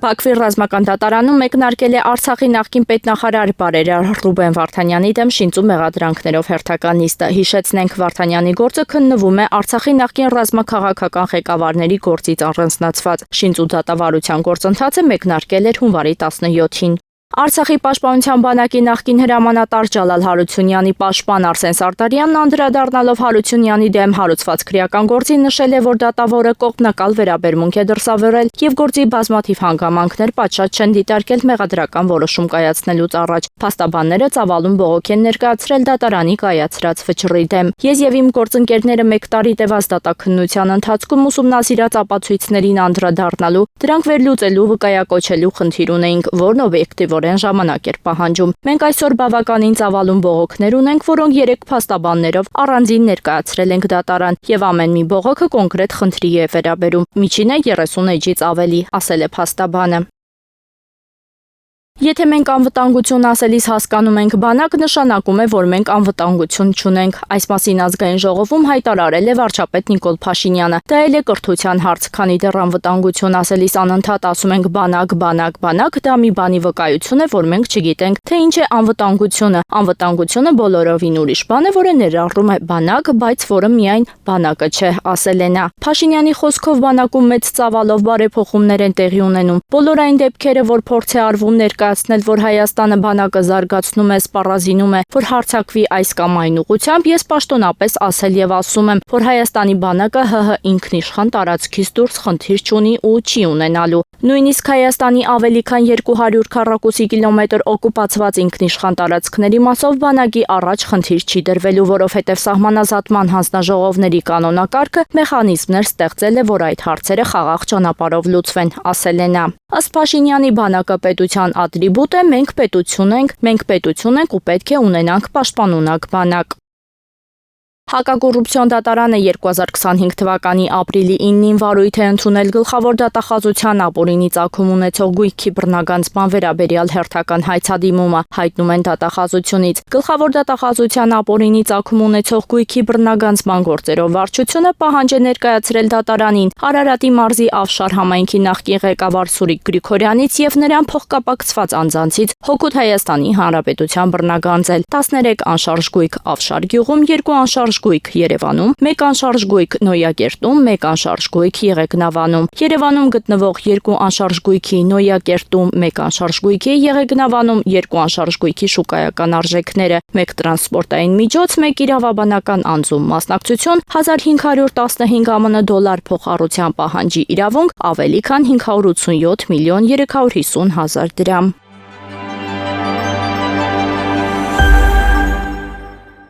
Բաքվի ռազմական դատարանում մեկնարկել է Արցախի նախկին պետնախարար բարերար Ռուբեն Վարդանյանի դեմ շինծու մեղադրանքներով հերթական նիստը։ Հիշեցնենք, Վարդանյանի գործը քննվում է Արցախի նախկին ռազմաքաղաքական ղեկավարների գործից առանձնացված։ Շինծու դատավարության գործընթացը մեկնարկել էր հունվարի 17-ին։ Արցախի պաշտպանության բանակի նախկին հրամանատար Ջալալ Հարությունյանի պաշտպան Արսեն Սարդարյանն անդրադառնալով Հարությունյանի դեմ հարուցված քրեական գործին նշել է, որ դատավորը կողմնակալ վերաբերմունք է դրսևորել եւ գործի բազմաթիվ հանգամանքներ պատշաճ չեն դիտարկել մեղադրական որոշում կայացնելուց առաջ։ Փաստաբանները ծավալուն բողոք են ներկայացրել դատարանի կայացրած վճռի դեմ։ Ես եւ իմ գործընկերները 1 տարի տևած դատաքննության ընթացքում ուսումնասիրած ապացույցներին անդրադառնալու, դրանք վերլուծելու, վկայակոչելու խնդիր ունեինք, որն օբյեկտիվ ժամանակ էր պահանջում։ Մենք այսօր բավականին ծավալուն բողոքներ ունենք, որոնք 3 փաստաբաններով առանձին ներկայացրել ենք դատարան, եւ ամեն մի բողոքը կոնկրետ խնդրի է վերաբերում։ Միջինը 30 էջից ավելի, ասել է փաստաբանը։ Եթե մենք անվտանգություն ասելիս հասկանում ենք բանակ, նշանակում է, որ մենք անվտանգություն չունենք։ Այս մասին ազգային ժողովում հայտարարել է վարչապետ Նիկոլ Փաշինյանը։ Դա էլ է կրթության հարց, քանի դեռ անվտանգություն ասելիս անընդհատ ասում ենք բանակ, դա մի բանի վկայություն է, որ մենք չգիտենք, թե ինչ է անվտանգությունը։ Անվտանգությունը բոլորովին ուրիշ բան է, որը ներառում է բանակ, բայց որը միայն բանակը չէ, ասել է նա։ Փաշինյանի խոսքով բանակում մեծ ծավալով բարեփոխումներ են տեղի ունենում։ Բոլոր այն դեպքերը, որ փորձ է արվում ներկայացնել, որ Հայաստանը բանակը զարգացնում է, սպառազինում է, որ հարձակվի այս կամ այն ուղղությամբ, ես պաշտոնապես ասել եւ ասում եմ, որ Հայաստանի բանակը ՀՀ ինքնիշխան տարածքից դուրս խնդիր չունի ու չի ունենալու։ Նույնիսկ Հայաստանի ավելի քան 200 քառակուսի կիլոմետր օկուպացված ինքնիշխան տարածքների մասով բանակի առաջ խնդիր չի դրվելու, որովհետև սահմանազատման հանձնաժողովների կանոնակարգը մեխանիզմներ ստեղծել է, որ այդ հարցերը խաղաղ ճանապարհով լուծվեն, ասել է նա։ Ըստ Փաշինյանի բանակը պետության ատրիբուտ է, մենք պետություն ենք ու պետք է ունենանք պաշտպանունակ բանակ։ Հակակոռուպցիոն դատարանը 2025 թվականի ապրիլի 9-ին վարույթ է ընդունել գլխավոր դատախազության ապօրինի ծագում ունեցող գույքի բռնագանձման վերաբերյալ հերթական հայցադիմումը, հայտնում են դատախազությունից։ Գլխավոր դատախազության ապօրինի ծագում ունեցող գույքի բռնագանձման գործերով վարչությունը պահանջ է ներկայացրել դատարանին Արարատի մարզի Ավշար համայնքի նախկին ղեկավար Սուրիկ Գրիգորյանից եւ նրան փոխկապակցված անձանցից Հօգուտ Հայաստանի Հանրապետության բռնագանձել 13 անշարժ գույք Ավշար գյուղում, 2 անշարժ գույք Երևանում, 1 անշարժ գույք Նոյակերտում, 1 անշարժ գույք Եղեգնավանում։ Երևանում գտնվող 2 անշարժ գույքի Նոյակերտում, 1 անշարժ գույքի Եղեգնավանում, 2 անշարժ գույքի շուկայական արժեքները, 1 տրանսպորտային միջոց, 1 իրավաբանական անձում մասնակցություն, 1515 ԱՄՆ դոլար փոխառության պահանջի իրավունք, ավելի քան 587 միլիոն 350 հազար դրամ։